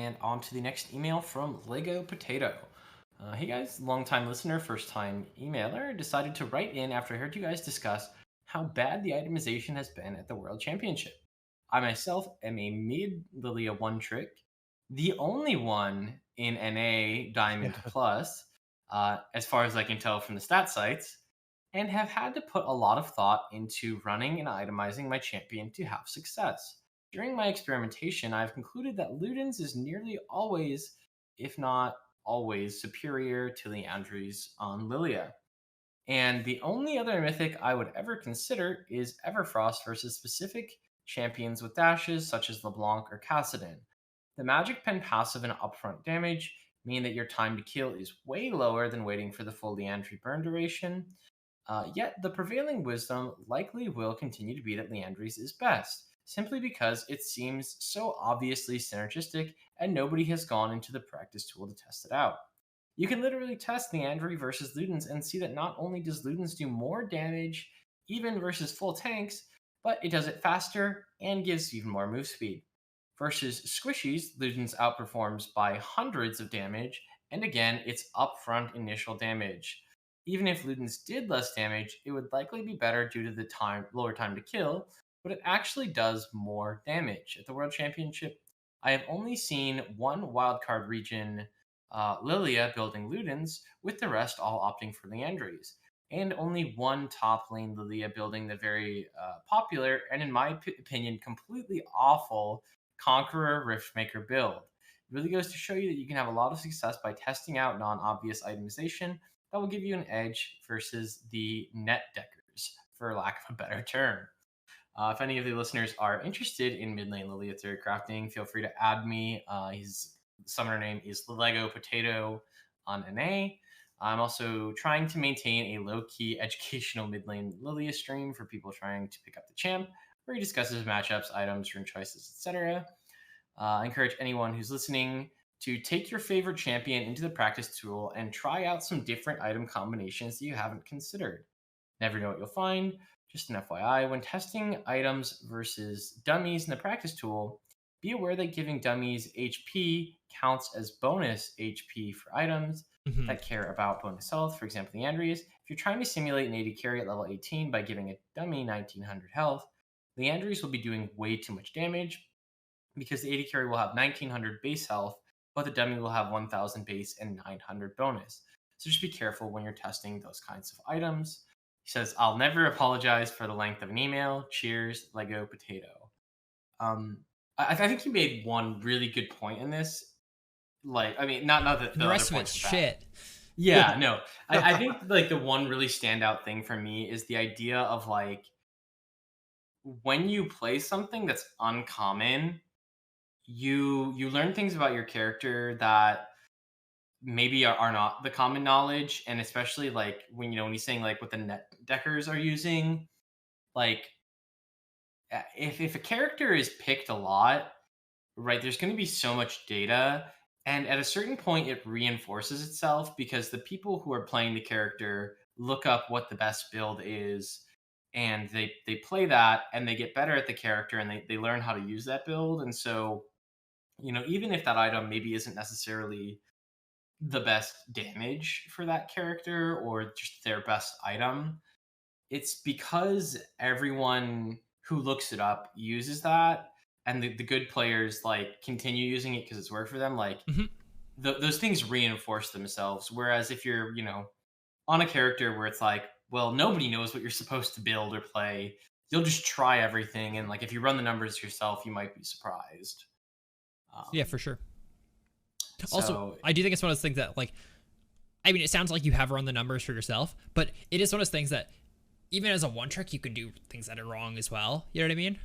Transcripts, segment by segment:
and on to the next email from Lego Potato. Hey guys, long-time listener, first-time emailer, decided to write in after I heard you guys discuss how bad the itemization has been at the World Championship. I myself am a mid Lilia one trick, the only one in NA Diamond Plus, as far as I can tell from the stat sites, and have had to put a lot of thought into running and itemizing my champion to have success. During my experimentation, I've concluded that Ludens is nearly always, if not always, superior to Leandries on Lilia. And the only other mythic I would ever consider is Everfrost versus specific champions with dashes such as LeBlanc or Cassidon. The Magic Pen passive and upfront damage mean that your time to kill is way lower than waiting for the full Leandry burn duration. Yet the prevailing wisdom likely will continue to be that Leandry's is best, simply because it seems so obviously synergistic and nobody has gone into the practice tool to test it out. You can literally test Leandry versus Ludens and see that not only does Ludens do more damage, even versus full tanks, but it does it faster and gives even more move speed. Versus Squishies, Ludens outperforms by hundreds of damage, and again, it's upfront initial damage. Even if Ludens did less damage, it would likely be better due to the lower time to kill, but it actually does more damage. At the World Championship, I have only seen one wildcard region Lilia building Ludens, with the rest all opting for Leandries, and only one top lane Lilia building the very popular and, in my opinion, completely awful Conqueror Riftmaker build. It really goes to show you that you can have a lot of success by testing out non-obvious itemization that will give you an edge versus the net deckers, for lack of a better term. If any of the listeners are interested in mid lane Lilia theory crafting, feel free to add me. His summoner name is Lego Potato on NA. I'm also trying to maintain a low-key educational mid lane Lilia stream for people trying to pick up the champ, where he discusses matchups, items, rune choices, etc. I encourage anyone who's listening to take your favorite champion into the practice tool and try out some different item combinations that you haven't considered. Never know what you'll find. Just an FYI, when testing items versus dummies in the practice tool, be aware that giving dummies HP counts as bonus HP for items that care about bonus health. For example, Leandries. If you're trying to simulate an AD carry at level 18 by giving a dummy 1900 health, Leandries will be doing way too much damage because the AD carry will have 1900 base health, but the dummy will have 1000 base and 900 bonus. So just be careful when you're testing those kinds of items. He says, I'll never apologize for the length of an email. Cheers, Lego Potato. I think you made one really good point in this. Like, I mean, not that the rest of it's shit. Yeah, no. I think like the one really standout thing for me is the idea of like when you play something that's uncommon, you learn things about your character that maybe are not the common knowledge, and especially like when he's saying like what the net deckers are using, like if a character is picked a lot, right, there's going to be so much data, and at a certain point it reinforces itself because the people who are playing the character look up what the best build is, and they play that and they get better at the character, and they learn how to use that build. And so even if that item maybe isn't necessarily the best damage for that character or just their best item, it's because everyone who looks it up uses that, and the good players like continue using it because it's worked for them. Like those things reinforce themselves. Whereas if you're on a character where it's like, well, nobody knows what you're supposed to build or play, you'll just try everything, and like if you run the numbers yourself, you might be surprised. Yeah, for sure. Also, I do think it's one of those things that, like, I mean, it sounds like you have run the numbers for yourself, but it is one of those things that even as a one trick, you can do things that are wrong as well. You know what I mean?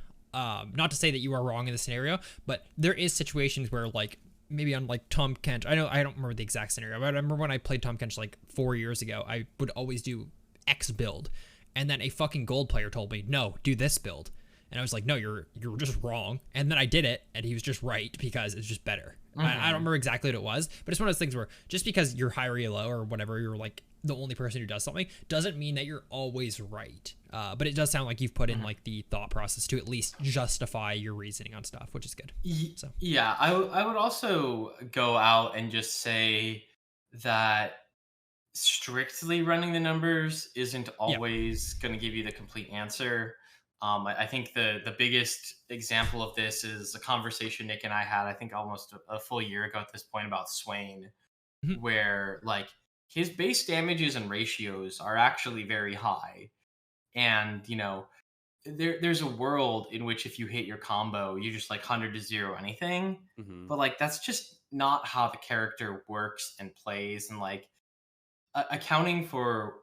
Not to say that you are wrong in the scenario, but there is situations where, like, maybe on like Tahm Kench, I don't remember the exact scenario, but I remember when I played Tahm Kench like 4 years ago, I would always do X build, and then a fucking gold player told me, no, do this build. And I was like, no, you're just wrong. And then I did it, and he was just right because it's just better. I don't remember exactly what it was, but it's one of those things where just because you're high or you're low or whatever, you're like the only person who does something doesn't mean that you're always right. But it does sound like you've put in like the thought process to at least justify your reasoning on stuff, which is good. So Yeah, I would also go out and just say that strictly running the numbers isn't always going to give you the complete answer. I think the biggest example of this is a conversation Nick and I had, I think almost a full year ago at this point, about Swain, where like his base damages and ratios are actually very high. And, there's a world in which if you hit your combo, you just like 100 to 0 anything. But like that's just not how the character works and plays. And like accounting for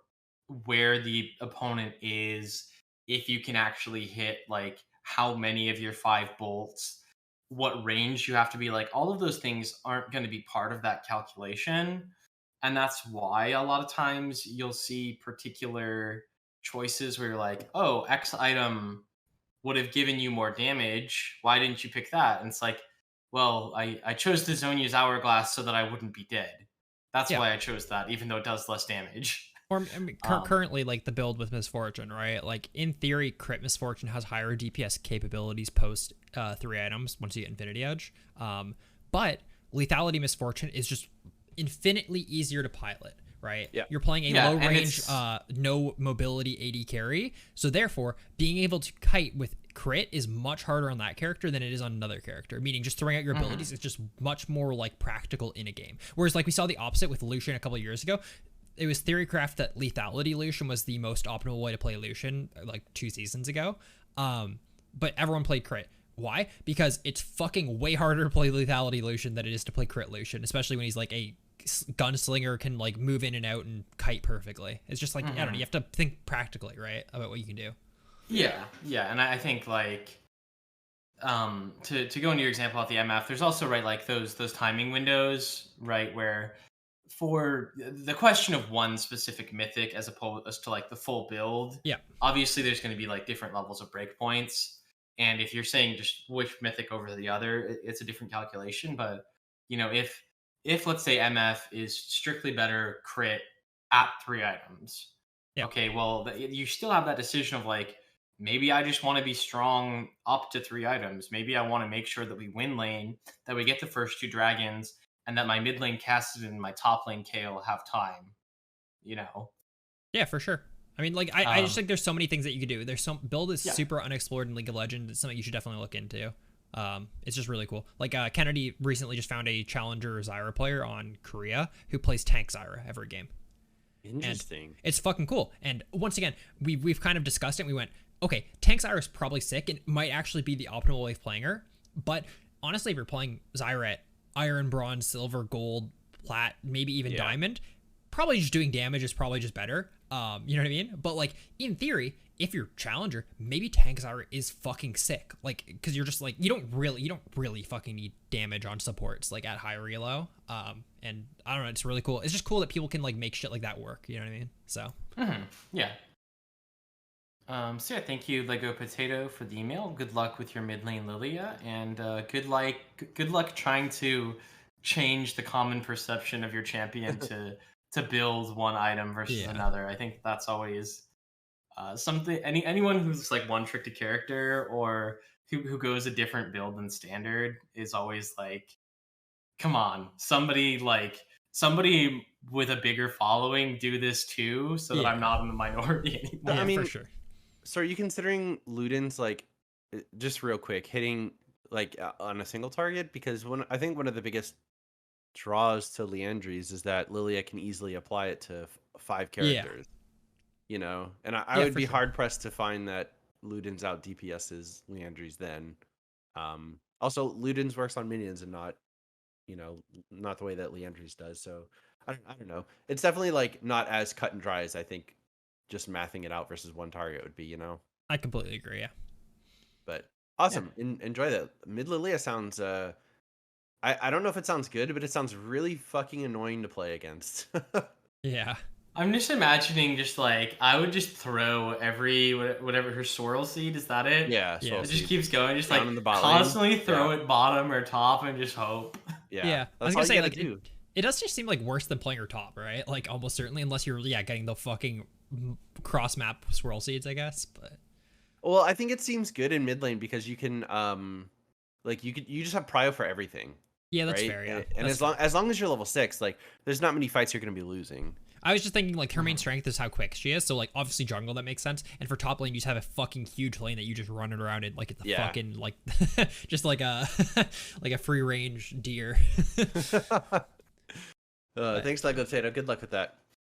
where the opponent is, if you can actually hit like how many of your 5 bolts, what range you have to be, like all of those things aren't going to be part of that calculation. And that's why a lot of times you'll see particular choices where you're like, oh, X item would have given you more damage. Why didn't you pick that? And it's like, well, I chose the Zhonya's Hourglass so that I wouldn't be dead. That's why I chose that, even though it does less damage. Or I mean, currently, like the build with Misfortune, right? Like in theory, crit Misfortune has higher DPS capabilities post 3 items once you get Infinity Edge. But Lethality Misfortune is just infinitely easier to pilot, right? Yeah. You're playing a low range, no mobility AD carry. So therefore, being able to kite with crit is much harder on that character than it is on another character, meaning just throwing out your abilities is just much more like practical in a game. Whereas like we saw the opposite with Lucian a couple of years ago. It was Theorycraft that Lethality Lucian was the most optimal way to play Lucian like 2 seasons ago. But everyone played crit. Why? Because it's fucking way harder to play Lethality Lucian than it is to play crit Lucian, especially when he's like a gunslinger, can like move in and out and kite perfectly. It's just like, I don't know, you have to think practically, right, about what you can do. Yeah, and I think like to go into your example at the MF, there's also, right, like those timing windows, right, where for the question of one specific mythic as opposed to like the full build, obviously there's going to be like different levels of breakpoints, and if you're saying just which mythic over the other, it's a different calculation. But if let's say MF is strictly better crit at 3 items, okay, well you still have that decision of like, maybe I just want to be strong up to 3 items. Maybe I want to make sure that we win lane, that we get the first 2 dragons, and that my mid lane casted and my top lane Kayle have time. Yeah, for sure. I mean, like I just think there's so many things that you could do. There's some build is super unexplored in League of Legends. It's something you should definitely look into. It's just really cool. Like Kennedy recently just found a challenger Zyra player on Korea who plays tank Zyra every game. Interesting. And it's fucking cool. And once again, we've kind of discussed it. We went, okay, tank Zyra is probably sick and might actually be the optimal way of playing her. But honestly, if you're playing Zyra at iron, bronze, silver, gold, plat, maybe even diamond, probably just doing damage is probably just better. You know what I mean? But like in theory, if you're challenger, maybe tank Zyra is fucking sick. Like, because you're just like, you don't really fucking need damage on supports like at high or low. And I don't know, it's really cool. It's just cool that people can like make shit like that work. You know what I mean? So yeah. So yeah, thank you, Lego Potato, for the email. Good luck with your mid lane Lilia, and good luck trying to change the common perception of your champion to build one item versus another. I think that's always something. Anyone who's like one trick to character or who goes a different build than standard is always like, come on, somebody with a bigger following do this too, so that I'm not in the minority anymore. Yeah, I mean, for sure. So are you considering Luden's, like, just real quick, hitting like on a single target? Because I think one of the biggest draws to Liandry's is that Lilia can easily apply it to 5 characters. You know, and I would be hard pressed to find that Luden's out DPS's Liandry's then. Also, Luden's works on minions and not the way that Liandry's does. So I don't know. It's definitely like not as cut and dry as I think just mathing it out versus one target would be, I completely agree, yeah. But awesome. Enjoy that. Mid Lilia sounds I don't know if it sounds good, but it sounds really fucking annoying to play against. Yeah. I'm just imagining just like I would just throw every whatever her sorrel seed, is that it? Yeah, Yeah. It just keeps going, just Down like in the bot lane. constantly throw it bottom or top and just hope. Yeah. I was That's gonna all say you like gotta do. it does just seem like worse than playing her top, right? Like almost certainly, unless you're getting the fucking cross map swirl seeds, I guess. But Well, I think it seems good in mid lane because you can like you just have prio for everything. yeah, that's right? fair. Yeah, And that's as long as you're level 6, like there's not many fights you're gonna be losing. I was just thinking like her main strength is how quick she is. So like obviously jungle, that makes sense. And for top lane, you just have a fucking huge lane that you just run it around in like it's the fucking like just like a like a free range deer. Thanks, Lego Tato. Good luck with that.